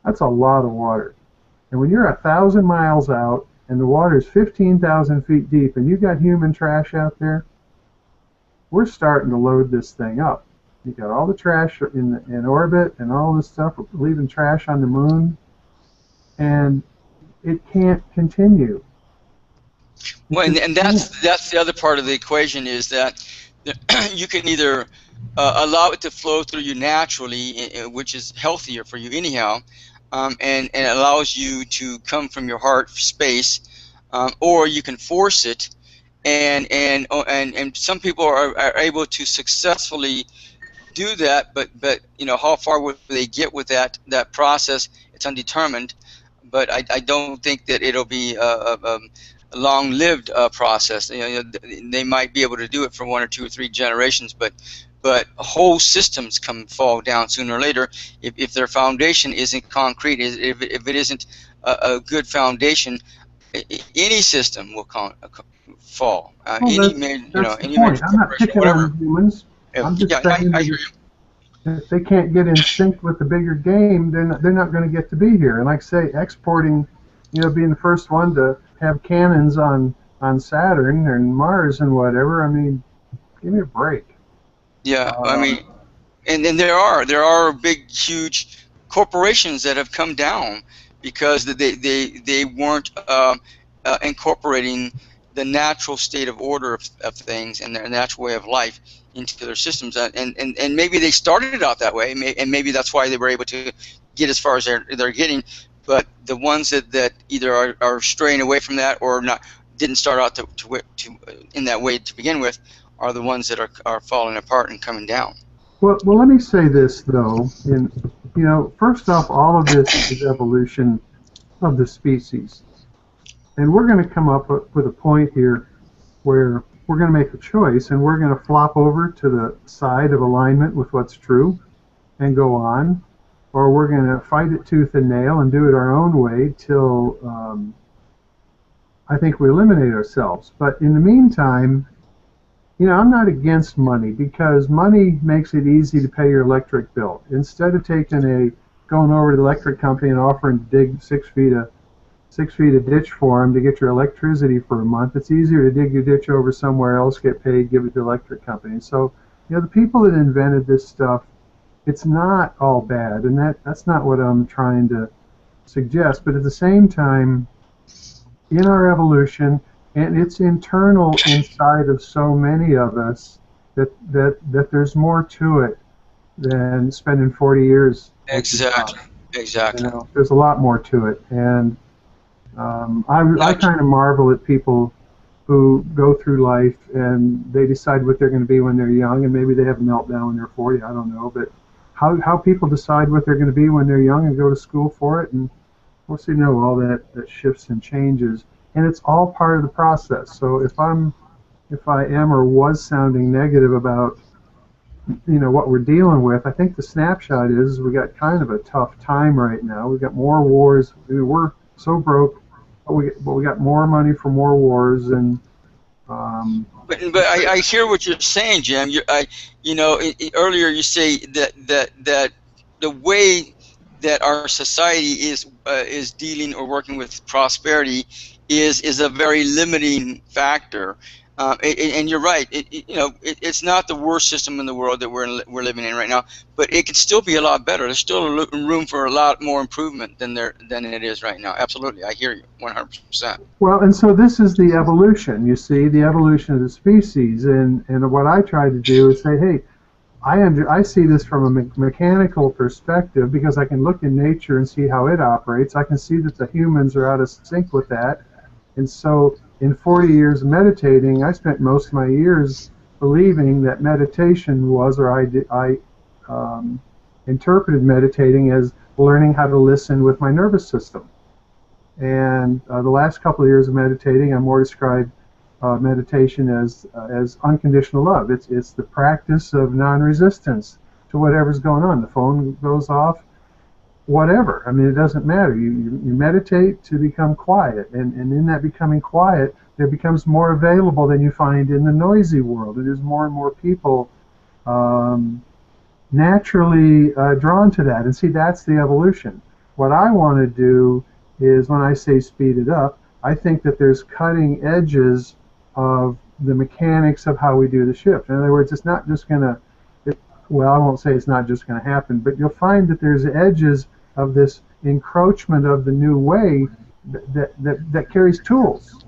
Speaker 2: That's a lot of water. And when you're 1,000 miles out and the water is 15,000 feet deep and you've got human trash out there, we're starting to load this thing up. You got all the trash in orbit and all this stuff. We're leaving trash on the moon, and it can't continue.
Speaker 1: Well,
Speaker 2: It's
Speaker 1: and
Speaker 2: insane.
Speaker 1: that's the other part of the equation is that you can either allow it to flow through you naturally, which is healthier for you anyhow, and it allows you to come from your heart space, or you can force it, and some people are able to successfully do that, but you know how far will they get with that process? It's undetermined, but I don't think that it'll be a long-lived process. You know, they might be able to do it for 1 or 2 or 3 generations, but whole systems fall down sooner or later if their foundation isn't concrete. If it isn't a good foundation, any system will fall.
Speaker 2: Well, that's the
Speaker 1: Any
Speaker 2: point.
Speaker 1: major
Speaker 2: I'm not
Speaker 1: corporation,
Speaker 2: picking
Speaker 1: whatever.
Speaker 2: on humans. I'm just
Speaker 1: Yeah,
Speaker 2: saying
Speaker 1: I
Speaker 2: that
Speaker 1: hear you.
Speaker 2: if they can't get in sync with the bigger game, they're not going to get to be here. And like I say, exporting, being the first one to have cannons on Saturn and Mars and whatever. I mean, give me a break.
Speaker 1: Yeah, I
Speaker 2: Um,
Speaker 1: mean, and there are big, huge corporations that have come down because they weren't incorporating the natural state of order of things and their natural way of life into their systems. And maybe they started out that way, and maybe that's why they were able to get as far as they're getting. But the ones that either are straying away from that or not didn't start out to in that way to begin with are the ones that are falling apart and coming down.
Speaker 2: well, let me say this though. First off, all of this is evolution of the species, and we're going to come up with a point here where we're going to make a choice and we're going to flop over to the side of alignment with what's true and go on, or we're going to fight it tooth and nail and do it our own way till I think we eliminate ourselves. But in the meantime, I'm not against money because money makes it easy to pay your electric bill. Instead of going over to the electric company and offering to dig 6 feet of ditch for them to get your electricity for a month, it's easier to dig your ditch over somewhere else, get paid, give it to the electric company. And so, the people that invented this stuff, it's not all bad, and that's not what I'm trying to suggest. But at the same time, in our evolution, and it's internal inside of so many of us that there's more to it than spending 40 years with your
Speaker 1: Exactly.
Speaker 2: job.
Speaker 1: Exactly.
Speaker 2: There's a lot more to it, and I
Speaker 1: Now,
Speaker 2: kind of marvel at people who go through life and they decide what they're going to be when they're young, and maybe they have a meltdown when they're 40. I don't know, but how people decide what they're going to be when they're young and go to school for it, and of course all that shifts and changes, and it's all part of the process. So if I am or was sounding negative about what we're dealing with, I think the snapshot is we got kind of a tough time right now. We've got more wars. We're so broke, but we got more money for more wars, and
Speaker 1: but I hear what you're saying, Jim. Earlier you say that the way that our society is dealing or working with prosperity is a very limiting factor. And you're right. It's not the worst system in the world that we're living in right now, but it could still be a lot better. There's still room for a lot more improvement than it is right now. Absolutely, I hear you 100%.
Speaker 2: well, and so this is the evolution. You see, the evolution of the species, and what I try to do is say, hey, I see this from a mechanical perspective because I can look in nature and see how it operates. I can see that the humans are out of sync with that. And so in 40 years of meditating, I spent most of my years believing that meditation was, or I interpreted meditating as learning how to listen with my nervous system. And the last couple of years of meditating, I more describe meditation as unconditional love. It's the practice of non-resistance to whatever's going on. The phone goes off, whatever. I mean, it doesn't matter. You meditate to become quiet, and in that becoming quiet, there becomes more available than you find in the noisy world. And there's more and more people naturally drawn to that. And see, that's the evolution. What I want to do is, when I say speed it up, I think that there's cutting edges of the mechanics of how we do the shift. In other words, it's not just going to, well, I won't say it's not just going to happen, but you'll find that there's edges of this encroachment of the new way that carries tools.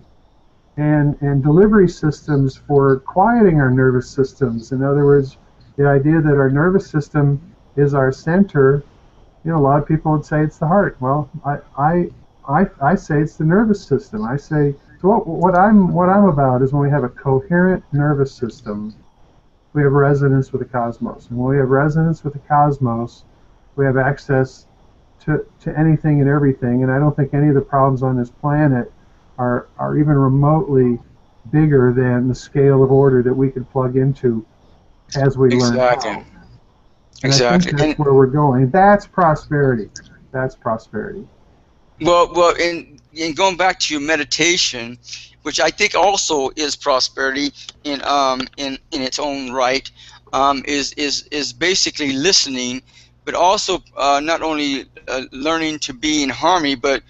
Speaker 2: and delivery systems for quieting our nervous systems. In other words, the idea that our nervous system is our center. You know, a lot of people would say it's the heart. Well, I say it's the nervous system. I say, so what I'm about is when we have a coherent nervous system, we have resonance with the cosmos. And when we have resonance with the cosmos, we have access to anything and everything. And I don't think any of the problems on this planet are even remotely bigger than the scale of order that we could plug into as we learn how. And I think
Speaker 1: Exactly.
Speaker 2: that's where we're going. That's prosperity. That's prosperity.
Speaker 1: Well, in going back to your meditation, which I think also is prosperity in its own right, is basically listening, but also not only learning to be in harmony, but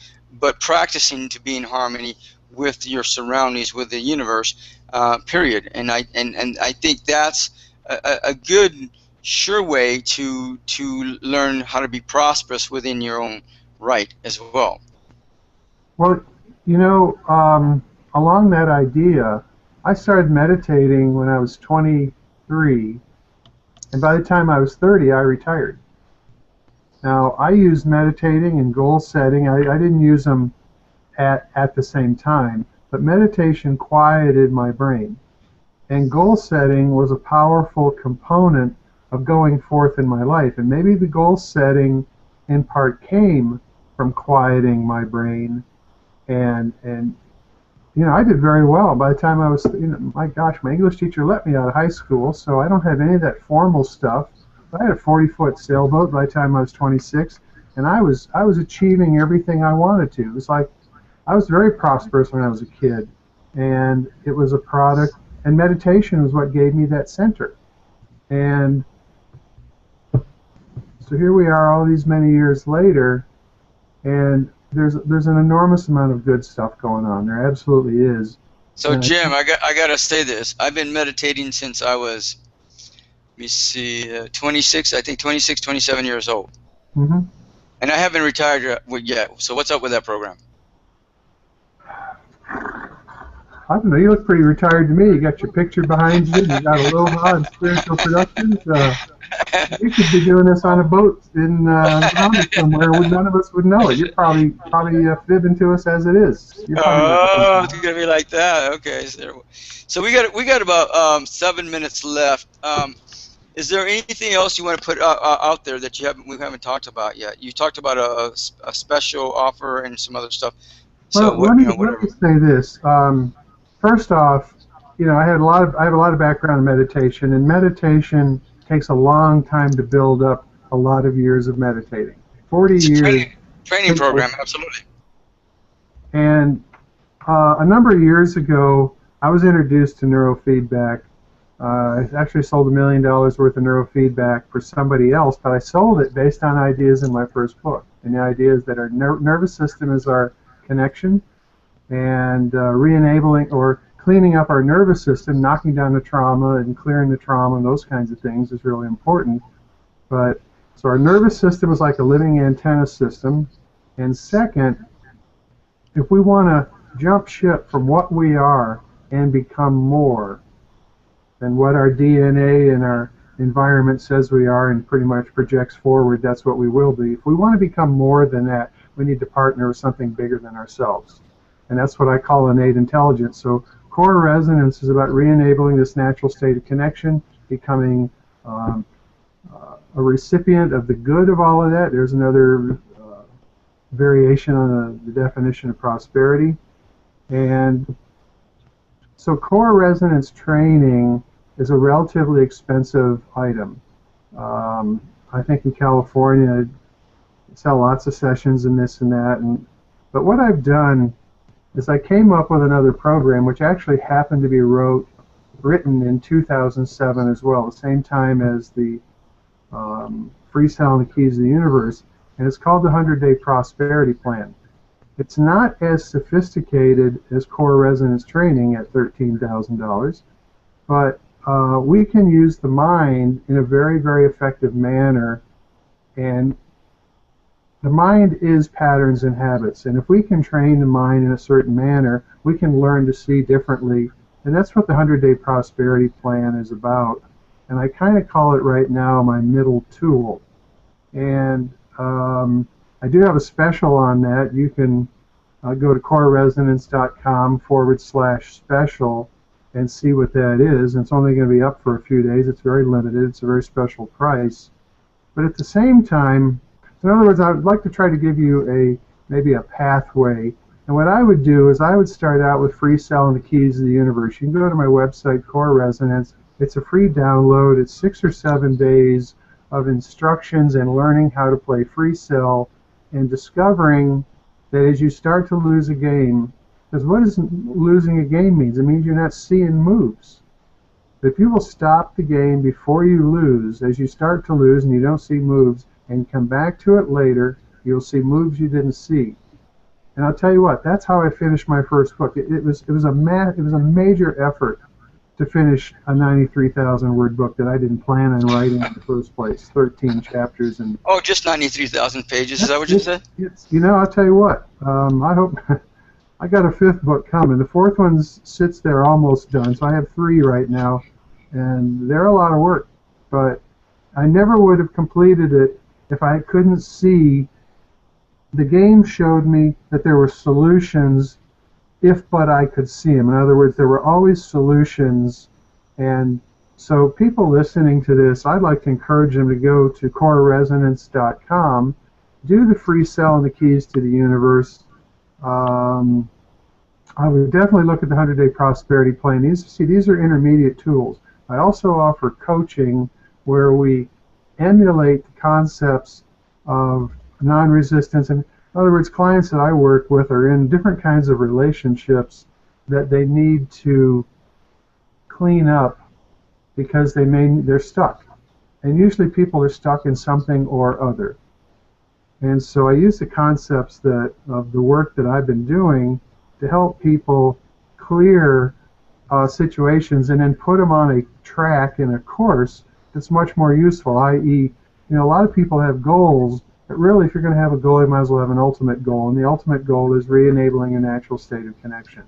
Speaker 1: practicing to be in harmony with your surroundings, with the universe. Period. And I think that's a good sure way to learn how to be prosperous within your own right as well.
Speaker 2: Well, you know, along that idea, I started meditating when I was 23, and by the time I was 30, I retired. Now, I used meditating and goal setting. I didn't use them at the same time, but meditation quieted my brain. And goal setting was a powerful component of going forth in my life. And maybe the goal setting in part came from quieting my brain. And you know, I did very well. By the time I was, you know, my gosh, my English teacher let me out of high school, so I don't have any of that formal stuff. I had a 40-foot sailboat by the time I was 26, and I was achieving everything I wanted to. It was like I was very prosperous when I was a kid, and it was a product. And meditation was what gave me that center. And so here we are, all these many years later, and there's an enormous amount of good stuff going on. There absolutely is.
Speaker 1: So
Speaker 2: And
Speaker 1: Jim, I gotta say this. I've been meditating since I was, let me see, 26. I think 26, 27 years old,
Speaker 2: mm-hmm.
Speaker 1: and I haven't retired yet. So what's up with that program?
Speaker 2: I don't know. You look pretty retired to me. You got your picture behind you. You got Aloha and Spiritual Productions. You could be doing this on a boat in Bahamas somewhere where none of us would know it. You're probably fibbing to us as it is.
Speaker 1: Oh, it's gonna be like that. Okay, so we got about 7 minutes left. Is there anything else you want to put out there that we haven't talked about yet? You talked about a special offer and some other stuff. So
Speaker 2: well, let me say this. First off, you know, I have a lot of background in meditation, and meditation takes a long time to build up a lot of years of meditating. 40 years.
Speaker 1: Training program, absolutely.
Speaker 2: And a number of years ago, I was introduced to neurofeedback. I actually sold $1 million worth of neurofeedback for somebody else, but I sold it based on ideas in my first book. And the idea is that our nervous system is our connection, and re-enabling or cleaning up our nervous system, knocking down the trauma and clearing the trauma and those kinds of things is really important. But so our nervous system is like a living antenna system. And second, if we want to jump ship from what we are and become more than what our DNA and our environment says we are and pretty much projects forward, that's what we will be. If we want to become more than that, we need to partner with something bigger than ourselves. And that's what I call innate intelligence. So core resonance is about re-enabling this natural state of connection, becoming a recipient of the good of all of that. There's another variation on the definition of prosperity. And so core resonance training is a relatively expensive item. I think in California, sell lots of sessions and this and that. But what I've done is I came up with another program, which actually happened to be written in 2007 as well, the same time as the Freestyle and the Keys of the Universe, and it's called the 100-Day Prosperity Plan. It's not as sophisticated as core resonance training at $13,000, but we can use the mind in a very, very effective manner. And the mind is patterns and habits, and if we can train the mind in a certain manner, we can learn to see differently, and that's what the 100-day prosperity plan is about. And I kind of call it right now my middle tool. And I do have a special on that. You can go to coreresonance.com/special and see what that is. And it's only going to be up for a few days. It's very limited. It's a very special price. But at the same time, in other words, I would like to try to give you maybe a pathway. And what I would do is I would start out with Free Cell and the Keys of the Universe. You can go to my website, Core Resonance. It's a free download. It's 6 or 7 days of instructions and learning how to play Free Cell and discovering that as you start to lose a game, because what does losing a game means? It means you're not seeing moves. But if you will stop the game before you lose, as you start to lose and you don't see moves, and come back to it later, you'll see moves you didn't see. And I'll tell you what, that's how I finished my first book. It was a major effort to finish a 93,000 word book that I didn't plan on writing in the first place. 13 chapters and.
Speaker 1: Oh, just 93,000 pages. Is that what you said?
Speaker 2: You know, I'll tell you what. I hope I got a 5th book coming. The 4th one sits there almost done, so I have 3 right now, and they're a lot of work. But I never would have completed it if I couldn't see. The game showed me that there were solutions if but I could see them. In other words, there were always solutions. And so people listening to this, I'd like to encourage them to go to coreresonance.com, do the Free Cell and the Keys to the Universe. I would definitely look at the 100-day prosperity plan. These are intermediate tools. I also offer coaching where we emulate the concepts of non-resistance. And in other words, clients that I work with are in different kinds of relationships that they need to clean up because they're stuck. And usually people are stuck in something or other. And so I use the concepts of the work that I've been doing to help people clear situations and then put them on a track in a course that's much more useful, i.e., a lot of people have goals, but really if you're going to have a goal, you might as well have an ultimate goal, and the ultimate goal is re-enabling a natural state of connection.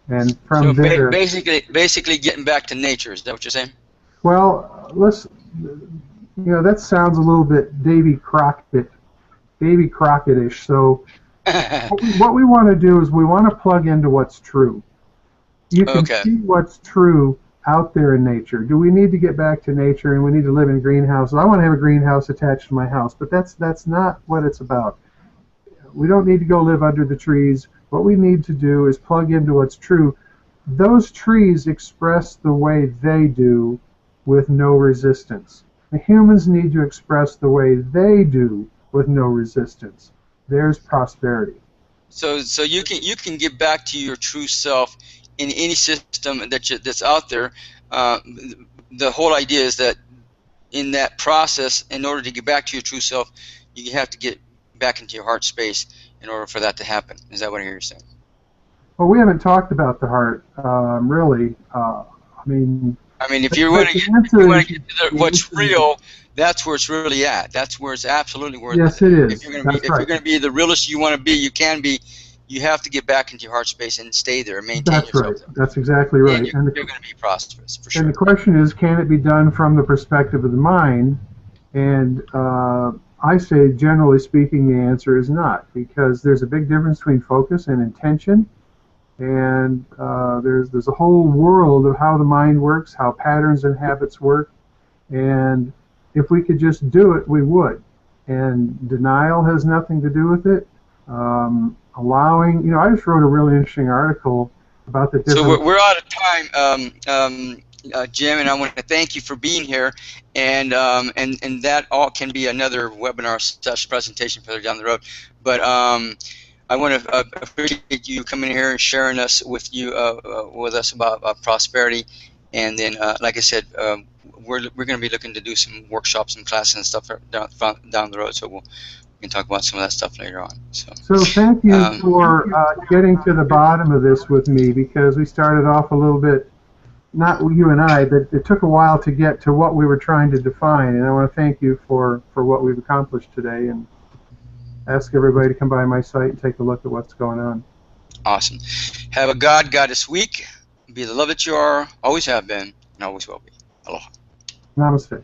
Speaker 2: And from there...
Speaker 1: Basically getting back to nature, is that what you're saying?
Speaker 2: Well, that sounds a little bit Davy Crockett-ish, so what we want to do is we want to plug into what's true. You can see what's true out there in nature. Do we need to get back to nature and we need to live in greenhouses? I want to have a greenhouse attached to my house, but that's not what it's about. We don't need to go live under the trees. What we need to do is plug into what's true. Those trees express the way they do with no resistance. The humans need to express the way they do with no resistance. There's prosperity.
Speaker 1: So you can get back to your true self in any system that's out there. The whole idea is that in that process, in order to get back to your true self, you have to get back into your heart space in order for that to happen. Is that what I hear you saying?
Speaker 2: Well, we haven't talked about the heart, really. I mean,
Speaker 1: if you want to get to what's real, that's where it's really at. That's where it's absolutely worth it.
Speaker 2: Yes, it is.
Speaker 1: If you're going to be the realest you want to be, you can be. You have to get back into your heart space and stay there and maintain yourself.
Speaker 2: That's right. That's exactly right.
Speaker 1: And you're going to be prosperous, for sure.
Speaker 2: And the question is, can it be done from the perspective of the mind? And I say, generally speaking, the answer is not, because there's a big difference between focus and intention. And there's a whole world of how the mind works, how patterns and habits work. And if we could just do it, we would. And denial has nothing to do with it. Allowing, I just wrote a really interesting article about the difference.
Speaker 1: So we're out of time, Jim, and I want to thank you for being here, and that all can be another webinar / presentation further down the road. But I want to appreciate you coming here and sharing with us about prosperity, and then, like I said, we're going to be looking to do some workshops and classes and stuff down the road. So we can talk about some of that stuff later on.
Speaker 2: So thank you for getting to the bottom of this with me, because we started off a little bit, not you and I, but it took a while to get to what we were trying to define, and I want to thank you for what we've accomplished today. And ask everybody to come by my site and take a look at what's going on.
Speaker 1: Awesome. Have a God-Goddess week. Be the love that you are, always have been, and always will be. Aloha.
Speaker 2: Namaste.